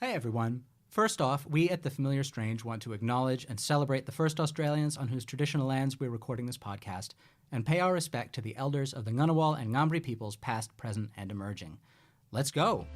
Hey everyone. First off, we at The Familiar Strange want to acknowledge and celebrate the first Australians on whose traditional lands we're recording this podcast, and pay our respect to the elders of the Ngunnawal and Ngambri peoples past, present, and emerging. Let's go!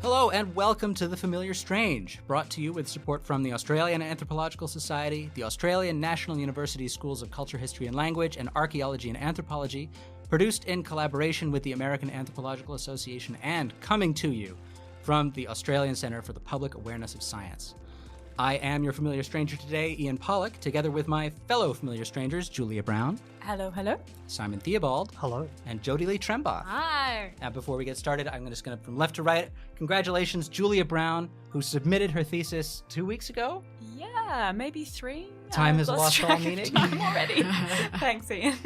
Hello and welcome to The Familiar Strange, brought to you with support from the Australian Anthropological Society, the Australian National University Schools of Culture, History and Language, and Archaeology and Anthropology, produced in collaboration with the American Anthropological Association, and coming to you from the Australian Centre for the Public Awareness of Science. I am your familiar stranger today, Ian.talks, together with my fellow familiar strangers, Julia.brings. Hello, hello. Simon Theobald. Hello. And Jodie.brings. Hi. Now, before we get started, I'm just going to, from left to right, congratulations, Julia.brings, who submitted her thesis 2 weeks ago? Yeah, maybe 3. Time has lost all meaning. Time already. Thanks, Ian.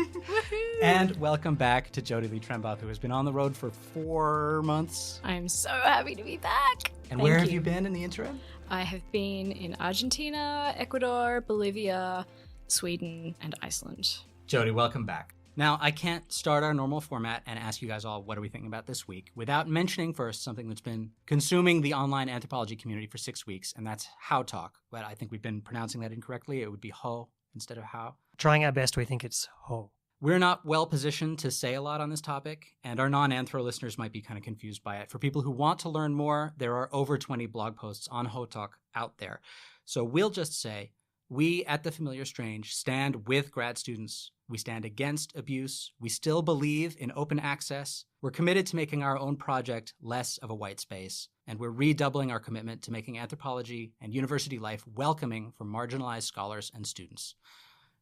And welcome back to Jodie.brings, who has been on the road for 4 months. I'm so happy to be back. And where have you been in the interim? I have been in Argentina, Ecuador, Bolivia, Sweden, and Iceland. Jodie, welcome back. Now, I can't start our normal format and ask you guys all what are we thinking about this week without mentioning first something that's been consuming the online anthropology community for 6 weeks, and that's how talk. But I think we've been pronouncing that incorrectly. It would be ho instead of how. Trying our best, we think it's ho. We're not well positioned to say a lot on this topic, and our non-anthro listeners might be kind of confused by it. For people who want to learn more, there are over 20 blog posts on ho talk out there. So we'll just say, we at The Familiar Strange stand with grad students. We stand against abuse. We still believe in open access. We're committed to making our own project less of a white space. And we're redoubling our commitment to making anthropology and university life welcoming for marginalized scholars and students.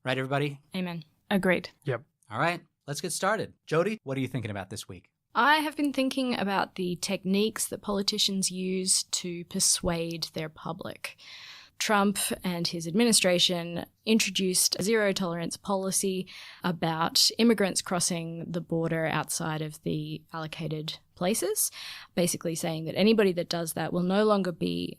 Right, everybody? Amen. Agreed. Yep. All right, let's get started. Jodie, what are you thinking about this week? I have been thinking about the techniques that politicians use to persuade their public. Trump and his administration introduced a zero-tolerance policy about immigrants crossing the border outside of the allocated places, basically saying that anybody that does that will no longer be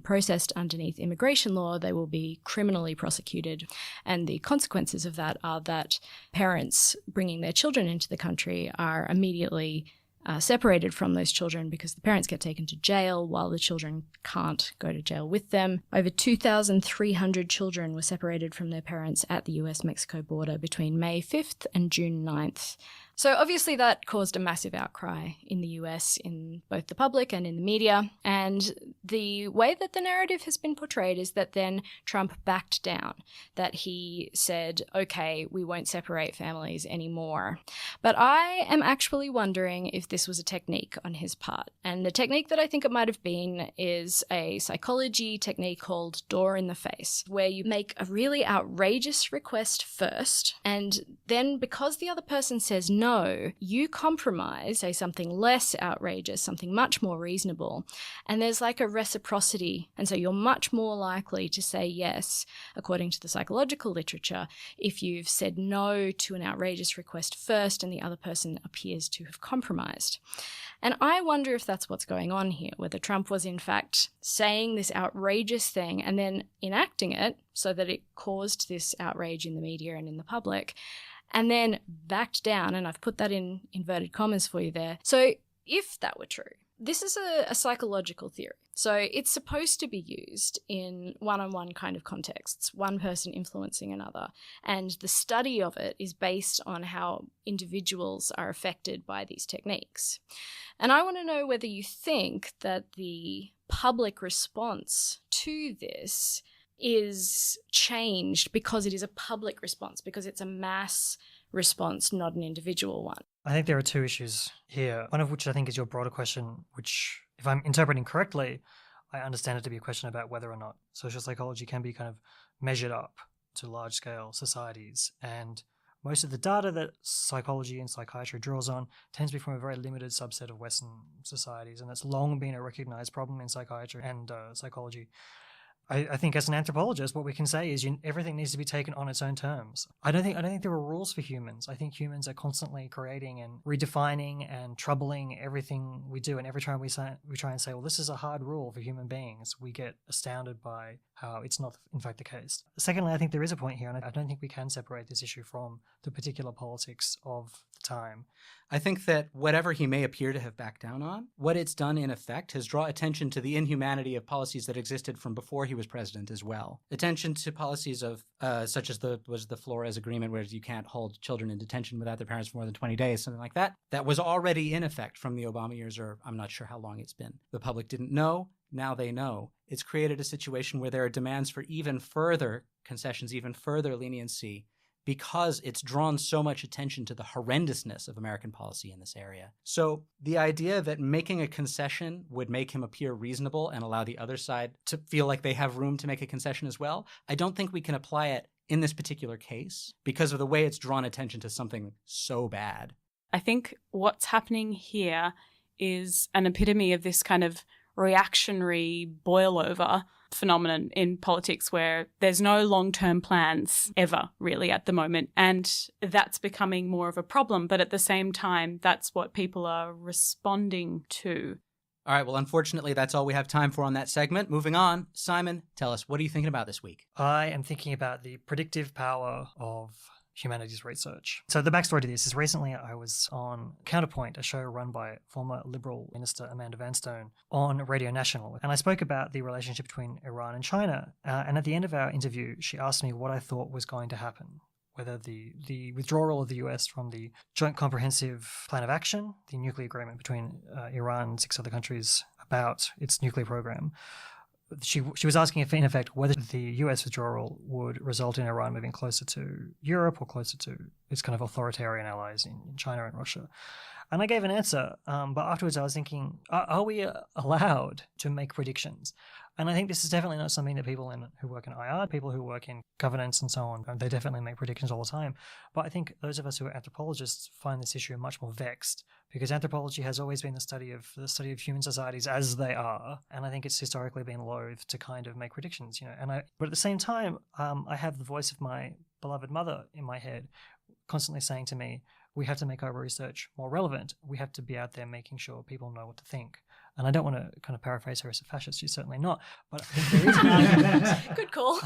processed underneath immigration law. They will be criminally prosecuted. And the consequences of that are that parents bringing their children into the country are immediately separated from those children because the parents get taken to jail while the children can't go to jail with them. Over 2,300 children were separated from their parents at the US-Mexico border between May 5th and June 9th. So obviously that caused a massive outcry in the US, in both the public and in the media. And the way that the narrative has been portrayed is that then Trump backed down, that he said, okay, we won't separate families anymore. But I am actually wondering if this was a technique on his part. And the technique that I think it might have been is a psychology technique called door in the face, where you make a really outrageous request first, and then because the other person says no, you compromise, say something less outrageous, something much more reasonable, and there's like a reciprocity, and so you're much more likely to say yes, according to the psychological literature, if you've said no to an outrageous request first and the other person appears to have compromised. And I wonder if that's what's going on here, whether Trump was in fact saying this outrageous thing and then enacting it so that it caused this outrage in the media and in the public, and then backed down, and I've put that in inverted commas for you there. So if that were true, this is a psychological theory. So it's supposed to be used in one-on-one kind of contexts, one person influencing another. And the study of it is based on how individuals are affected by these techniques. And I want to know whether you think that the public response to this is changed because it is a public response, because it's a mass response, not an individual one. I think there are two issues here, one of which I think is your broader question, which, if I'm interpreting correctly, I understand it to be a question about whether or not social psychology can be kind of measured up to large-scale societies. And most of the data that psychology and psychiatry draws on tends to be from a very limited subset of Western societies, and that's long been a recognized problem in psychiatry and psychology. I think as an anthropologist, what we can say is everything needs to be taken on its own terms. I don't think there are rules for humans. I think humans are constantly creating and redefining and troubling everything we do. And every time we try and say, well, this is a hard rule for human beings, we get astounded by how it's not in fact the case. Secondly, I think there is a point here, and I don't think we can separate this issue from the particular politics of the time. I think that whatever he may appear to have backed down on, what it's done in effect has drawn attention to the inhumanity of policies that existed from before he was president as well. Attention to policies of such as the Flores Agreement, where you can't hold children in detention without their parents for more than 20 days, something like that. That was already in effect from the Obama years, or I'm not sure how long it's been. The public didn't know. Now they know. It's created a situation where there are demands for even further concessions, even further leniency, because it's drawn so much attention to the horrendousness of American policy in this area. So the idea that making a concession would make him appear reasonable and allow the other side to feel like they have room to make a concession as well, I don't think we can apply it in this particular case because of the way it's drawn attention to something so bad. I think what's happening here is an epitome of this kind of reactionary boil-over phenomenon in politics where there's no long-term plans ever really at the moment, and that's becoming more of a problem, but at the same time that's what people are responding to. All right, well, unfortunately, that's all we have time for on that segment. Moving on, Simon, tell us, what are you thinking about this week? I am thinking about the predictive power of humanities research. So the backstory to this is recently I was on Counterpoint, a show run by former Liberal Minister Amanda Vanstone on Radio National. And I spoke about the relationship between Iran and China. And at the end of our interview, she asked me what I thought was going to happen, whether the withdrawal of the US from the Joint Comprehensive Plan of Action, the nuclear agreement between Iran and 6 other countries about its nuclear program. She was asking if, in effect, whether the US withdrawal would result in Iran moving closer to Europe or closer to its kind of authoritarian allies in China and Russia. And I gave an answer, but afterwards I was thinking, are we allowed to make predictions? And I think this is definitely not something that people who work in IR, people who work in governance and so on, they definitely make predictions all the time. But I think those of us who are anthropologists find this issue much more vexed, because anthropology has always been the study of human societies as they are, and I think it's historically been loath to kind of make predictions, but at the same time, I have the voice of my beloved mother in my head, constantly saying to me, we have to make our research more relevant. We have to be out there making sure people know what to think. And I don't want to kind of paraphrase her as a fascist. She's certainly not. But I think there is an argument. Good call.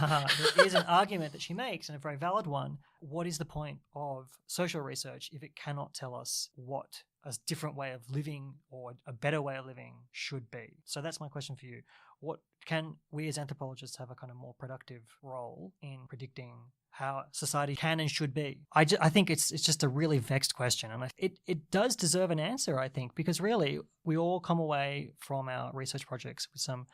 There is an argument that she makes, and a very valid one. What is the point of social research if it cannot tell us what a different way of living or a better way of living should be? So that's my question for you. What can we as anthropologists have a kind of more productive role in predicting how society can and should be? I think it's just a really vexed question, and it does deserve an answer, I think, because really we all come away from our research projects with some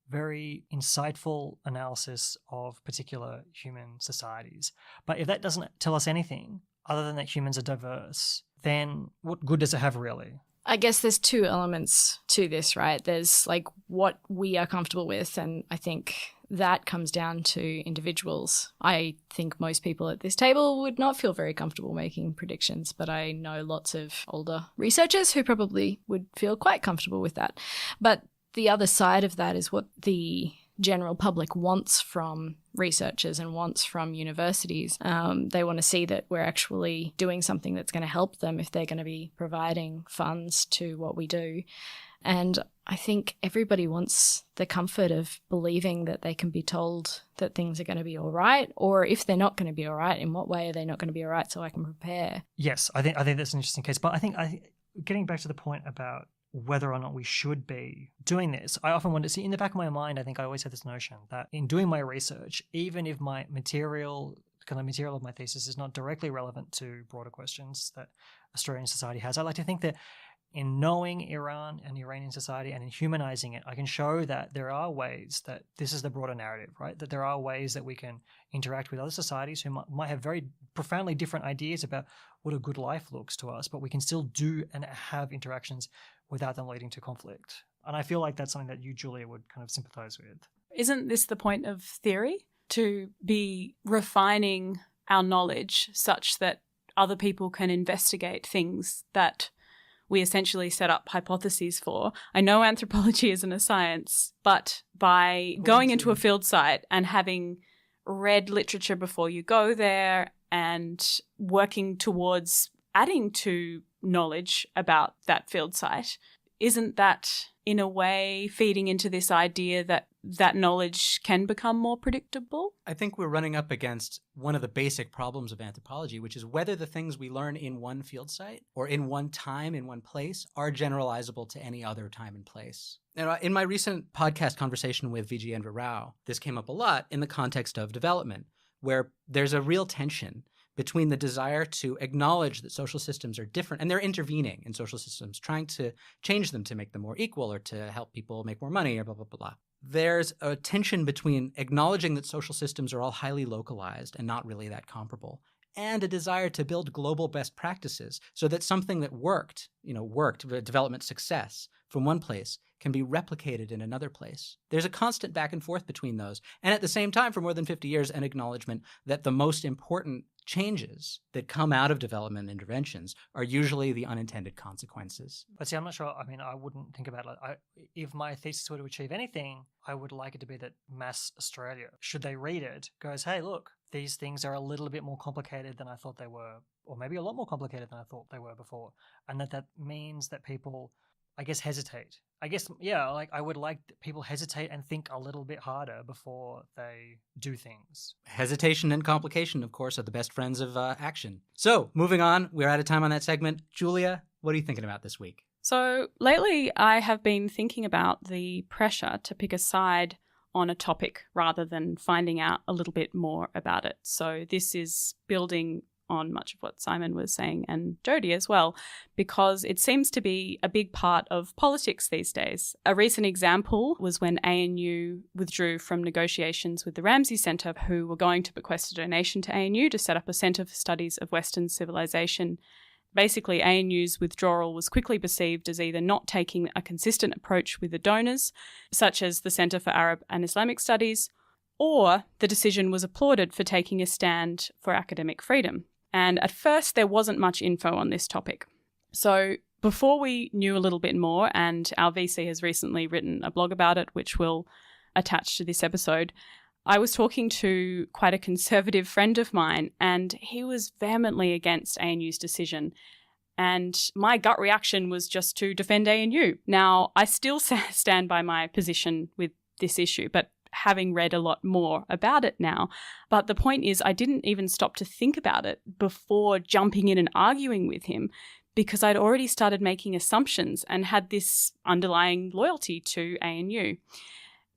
very insightful analysis of particular human societies. But if that doesn't tell us anything other than that humans are diverse, then what good does it have really? I guess there's 2 elements to this, right? There's like what we are comfortable with, and I think that comes down to individuals. I think most people at this table would not feel very comfortable making predictions, but I know lots of older researchers who probably would feel quite comfortable with that. But the other side of that is what the general public wants from researchers and wants from universities. They want to see that we're actually doing something that's going to help them if they're going to be providing funds to what we do. And I think everybody wants the comfort of believing that they can be told that things are going to be all right, or if they're not going to be all right, in what way are they not going to be all right so I can prepare? Yes, I think that's an interesting case. But I think getting back to the point about whether or not we should be doing this, I often wonder, see, in the back of my mind, I think I always have this notion that in doing my research, even if my material of my thesis is not directly relevant to broader questions that Australian society has, I like to think that in knowing Iran and Iranian society and in humanizing it, I can show that there are ways that this is the broader narrative, right? That there are ways that we can interact with other societies who might have very profoundly different ideas about what a good life looks to us, but we can still do and have interactions without them leading to conflict. And I feel like that's something that you, Julia, would kind of sympathize with. Isn't this the point of theory? To be refining our knowledge such that other people can investigate things that we essentially set up hypotheses for. I know anthropology isn't a science, but by going into a field site and having read literature before you go there and working towards adding to knowledge about that field site, isn't that in a way feeding into this idea that that knowledge can become more predictable? I think we're running up against one of the basic problems of anthropology, which is whether the things we learn in one field site or in one time, in one place, are generalizable to any other time and place. Now, in my recent podcast conversation with Vijayendra Rao, this came up a lot in the context of development, where there's a real tension between the desire to acknowledge that social systems are different, and they're intervening in social systems, trying to change them to make them more equal or to help people make more money or blah, blah, blah, blah. There's a tension between acknowledging that social systems are all highly localized and not really that comparable, and a desire to build global best practices so that something that worked, development success from one place can be replicated in another place. There's a constant back and forth between those. And at the same time, for more than 50 years, an acknowledgement that the most important changes that come out of development interventions are usually the unintended consequences. But see, I'm not sure. I mean, I wouldn't think about it. If my thesis were to achieve anything, I would like it to be that Mass Australia, should they read it, goes, hey, look, these things are a little bit more complicated than I thought they were, or maybe a lot more complicated than I thought they were before. And that means that people, I guess, hesitate. I would like people hesitate and think a little bit harder before they do things. Hesitation and complication, of course, are the best friends of action. So, moving on, we're out of time on that segment. Julia, what are you thinking about this week? So, lately I have been thinking about the pressure to pick a side on a topic rather than finding out a little bit more about it. So, this is building on much of what Simon was saying, and Jodie as well, because it seems to be a big part of politics these days. A recent example was when ANU withdrew from negotiations with the Ramsay Centre, who were going to bequest a donation to ANU to set up a centre for studies of Western civilization. Basically, ANU's withdrawal was quickly perceived as either not taking a consistent approach with the donors, such as the Centre for Arab and Islamic Studies, or the decision was applauded for taking a stand for academic freedom. And at first, there wasn't much info on this topic. So before we knew a little bit more, and our VC has recently written a blog about it, which we'll attach to this episode, I was talking to quite a conservative friend of mine, and he was vehemently against ANU's decision. And my gut reaction was just to defend ANU. Now, I still stand by my position with this issue, but having read a lot more about it now. But the point is, I didn't even stop to think about it before jumping in and arguing with him, because I'd already started making assumptions and had this underlying loyalty to ANU.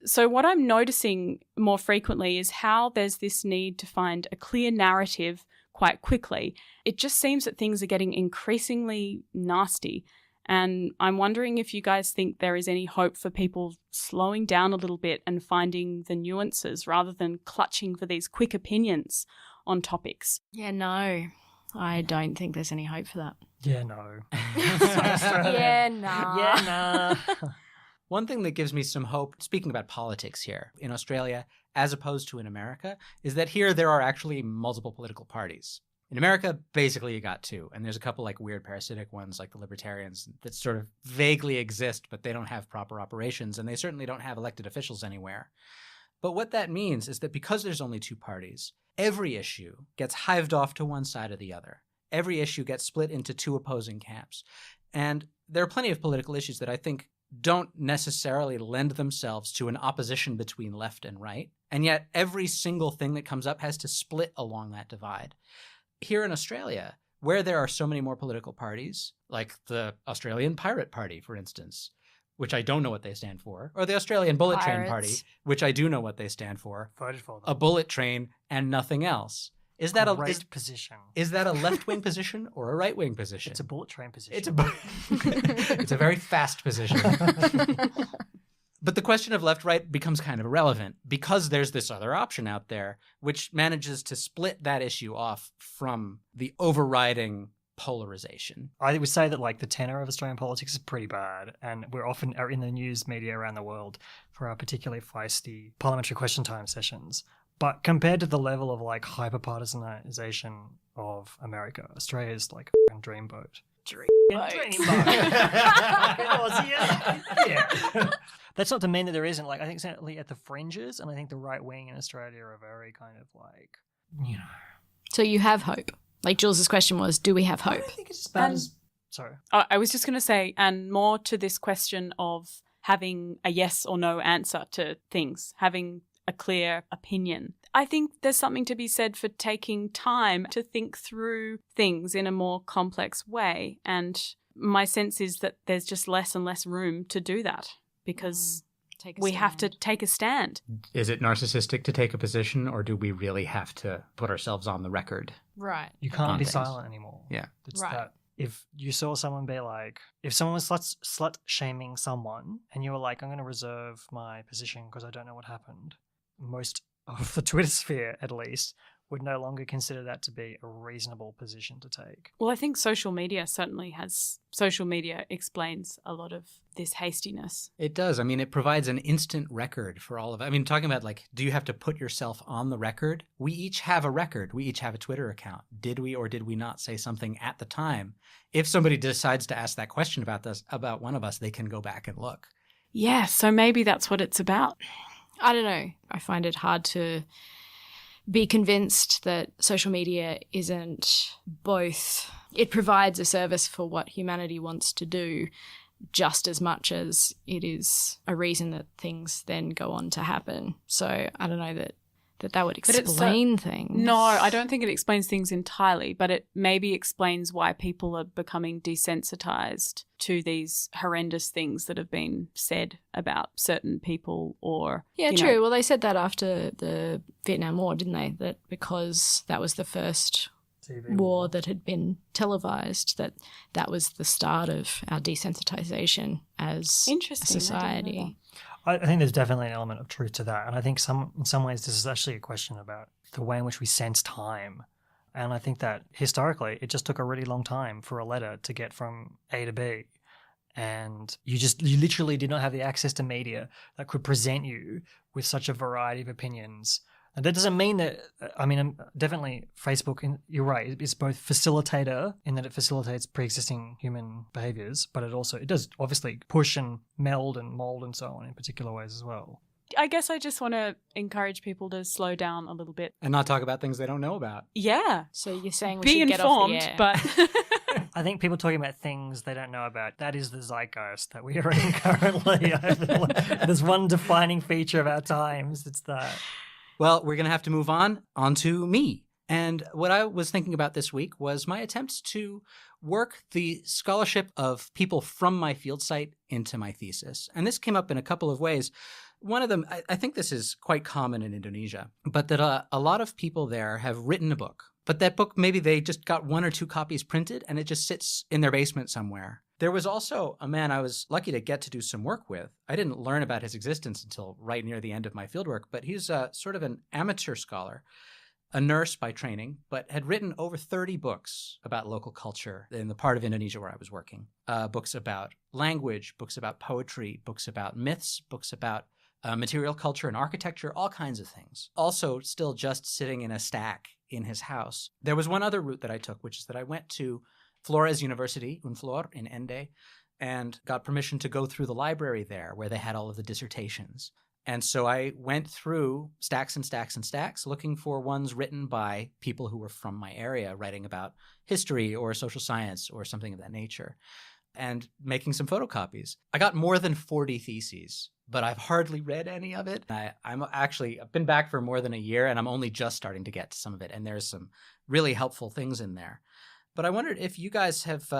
So what I'm noticing more frequently is how there's this need to find a clear narrative quite quickly. It just seems that things are getting increasingly nasty. And I'm wondering if you guys think there is any hope for people slowing down a little bit and finding the nuances rather than clutching for these quick opinions on topics. Yeah, no, I don't think there's any hope for that. Yeah, no. Yeah, nah. Yeah, nah. One thing that gives me some hope, speaking about politics here in Australia, as opposed to in America, is that here there are actually multiple political parties. In America, basically you got two, and there's a couple like weird parasitic ones like the Libertarians that sort of vaguely exist, but they don't have proper operations, and they certainly don't have elected officials anywhere. But what that means is that because there's only two parties, every issue gets hived off to one side or the other. Every issue gets split into two opposing camps. And there are plenty of political issues that I think don't necessarily lend themselves to an opposition between left and right, and yet every single thing that comes up has to split along that divide. Here in Australia, where there are so many more political parties, like the Australian Pirate Party, for instance, which I don't know what they stand for, or the Australian Bullet Train Party, which I do know what they stand for. Voted for them. A bullet train and nothing else. Is that position? Is that a left-wing position or a right-wing position? It's a bullet train position. It's a very fast position. But the question of left-right becomes kind of irrelevant because there's this other option out there which manages to split that issue off from the overriding polarization. I would say that like the tenor of Australian politics is pretty bad, and we're often in the news media around the world for our particularly feisty parliamentary question time sessions. But compared to the level of like hyper-partisanization of America, Australia is like a dreamboat. Dreamboat. Yeah. That's not to mean that there isn't, like, I think certainly at the fringes, and I think the right wing in Australia are very kind of like, you know. So you have hope. Like Jules' question was, do we have hope? I think it's as bad as... Sorry. I was just going to say, and more to this question of having a yes or no answer to things, having a clear opinion. I think there's something to be said for taking time to think through things in a more complex way. And my sense is that there's just less and less room to do that because we have to take a stand. Is it narcissistic to take a position, or do we really have to put ourselves on the record? Right. You can't be things. silent anymore. Yeah. It's Right. that if you saw someone be like, if someone was slut shaming someone and you were like, I'm going to reserve my position because I don't know what happened, most of the Twitter sphere, at least, would no longer consider that to be a reasonable position to take. Well, I think social media explains a lot of this hastiness. It does. I mean, it provides an instant record for all of it. I mean, talking about like, do you have to put yourself on the record? We each have a record. We each have a Twitter account. Did we or did we not say something at the time? If somebody decides to ask that question about one of us, they can go back and look. Yeah, so maybe that's what it's about. I don't know. I find it hard to be convinced that social media isn't both. It provides a service for what humanity wants to do just as much as it is a reason that things then go on to happen. So I don't know that would explain things. No, I don't think it explains things entirely, but it maybe explains why people are becoming desensitized to these horrendous things that have been said about certain people or... Yeah, true. Well, they said that after the Vietnam War, didn't they? That because that was the first TV war that had been televised, that was the start of our desensitization as a society. I think there's definitely an element of truth to that. And I think in some ways this is actually a question about the way in which we sense time. And I think that historically it just took a really long time for a letter to get from A to B. And you literally did not have the access to media that could present you with such a variety of opinions. And that doesn't mean that, I mean, definitely Facebook, you're right, it's both facilitator in that it facilitates pre-existing human behaviors, but it does obviously push and meld and mold and so on in particular ways as well. I guess I just want to encourage people to slow down a little bit. And not talk about things they don't know about. Yeah. So you're saying we be should get off the informed, air. but... I think people talking about things they don't know about, that is the zeitgeist that we are in currently. There's one defining feature of our times, it's that. Well, we're going to have to move on to me. And what I was thinking about this week was my attempts to work the scholarship of people from my field site into my thesis. And this came up in a couple of ways. One of them, I think this is quite common in Indonesia, but that a lot of people there have written a book. But that book, maybe they just got 1 or 2 copies printed and it just sits in their basement somewhere. There was also a man I was lucky to get to do some work with. I didn't learn about his existence until right near the end of my fieldwork, but he's sort of an amateur scholar, a nurse by training, but had written over 30 books about local culture in the part of Indonesia where I was working. Books about language, books about poetry, books about myths, books about material culture and architecture, all kinds of things. Also still just sitting in a stack in his house. There was one other route that I took, which is that I went to Flores University, Unflor, in Ende, and got permission to go through the library there where they had all of the dissertations. And so I went through stacks and stacks and stacks looking for ones written by people who were from my area, writing about history or social science or something of that nature, and making some photocopies. I got more than 40 theses, but I've hardly read any of it. I've been back for more than a year, and I'm only just starting to get to some of it, and there's some really helpful things in there. But I wondered if you guys have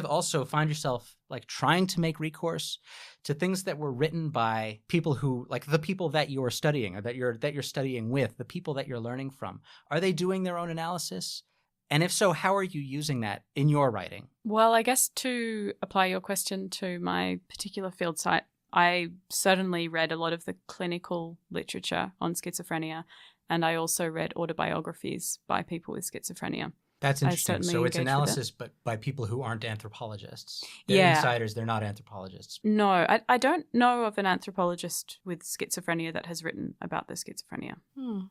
also found yourself like trying to make recourse to things that were written by people who, like the people that you're studying or that you're studying with, the people that you're learning from. Are they doing their own analysis? And if so, how are you using that in your writing? Well, I guess to apply your question to my particular field site, I certainly read a lot of the clinical literature on schizophrenia, and I also read autobiographies by people with schizophrenia. That's interesting. So it's analysis, but by people who aren't anthropologists. They're insiders. They're not anthropologists. No, I don't know of an anthropologist with schizophrenia that has written about the schizophrenia.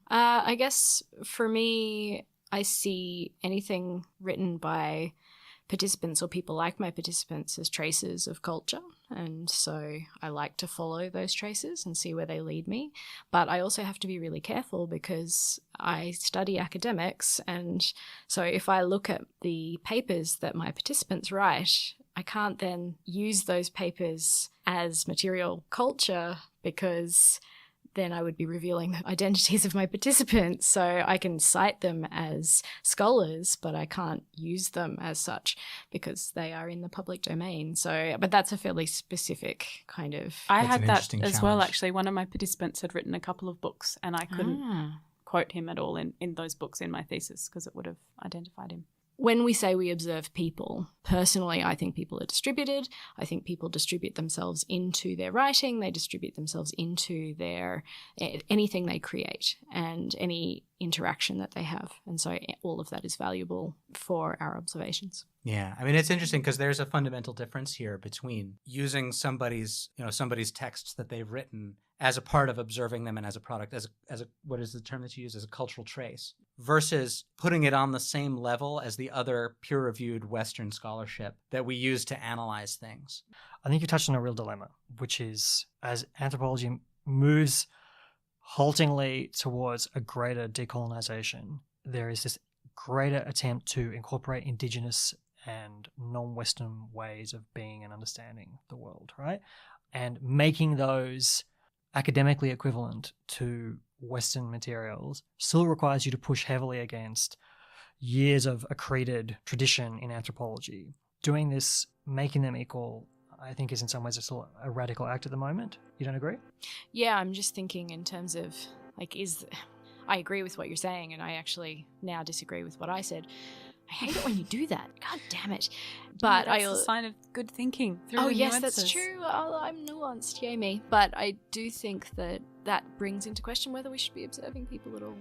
I guess for me, I see anything written by participants or people like my participants as traces of culture. And so I like to follow those traces and see where they lead me. But I also have to be really careful because I study academics. And so if I look at the papers that my participants write, I can't then use those papers as material culture because then I would be revealing the identities of my participants. So I can cite them as scholars, but I can't use them as such because they are in the public domain. So, but that's a fairly specific kind of... I That's had an that interesting as well, challenge. actually. One of my participants had written a couple of books and I couldn't quote him at all in those books in my thesis because it would have identified him. When we say we observe people, personally, I think people are distributed. I think people distribute themselves into their writing. They distribute themselves into their anything they create and any interaction that they have. And so all of that is valuable for our observations. Yeah, I mean, it's interesting because there's a fundamental difference here between using somebody's texts that they've written as a part of observing them and as a product, as a what is the term that you use, as a cultural trace, versus putting it on the same level as the other peer-reviewed Western scholarship that we use to analyze things. I think you touched on a real dilemma, which is as anthropology moves haltingly towards a greater decolonization, there is this greater attempt to incorporate Indigenous and non-Western ways of being and understanding the world, right? And making those academically equivalent to Western materials still requires you to push heavily against years of accreted tradition in anthropology. Doing this, making them equal, I think is in some ways still a radical act at the moment. You don't agree? Yeah, I'm just thinking in terms of, I agree with what you're saying, and I actually now disagree with what I said. I hate it when you do that. God damn it. But that's a sign of good thinking. Oh, yes, that's true. I'm nuanced. Yay me. But I do think that brings into question whether we should be observing people at all.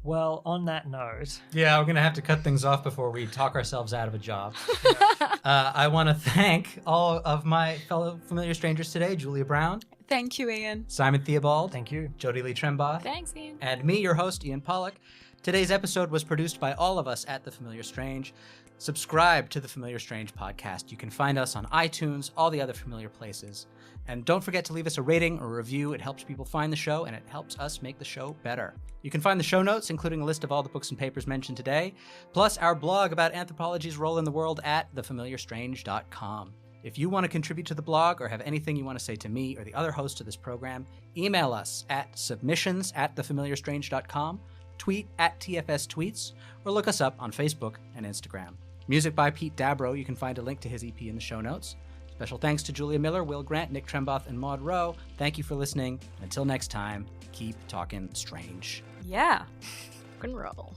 Well, on that note... Yeah, we're going to have to cut things off before we talk ourselves out of a job. I want to thank all of my fellow familiar strangers today, Julia Brown. Thank you, Ian. Simon Theobald. Thank you. Jodie Lee Trembaugh. Thanks, Ian. And me, your host, Ian Pollock. Today's episode was produced by all of us at The Familiar Strange. Subscribe to The Familiar Strange podcast. You can find us on iTunes, all the other familiar places. And don't forget to leave us a rating or review. It helps people find the show, and it helps us make the show better. You can find the show notes, including a list of all the books and papers mentioned today, plus our blog about anthropology's role in the world at thefamiliarstrange.com. If you want to contribute to the blog or have anything you want to say to me or the other hosts of this program, email us at submissions@thefamiliarstrange.com, tweet at TFS Tweets, or look us up on Facebook and Instagram. Music by Pete Dabro. You can find a link to his EP in the show notes. Special thanks to Julia Miller, Will Grant, Nick Trembaugh, and Maud Rowe. Thank you for listening. Until next time, keep talking strange. Yeah. Rock and roll.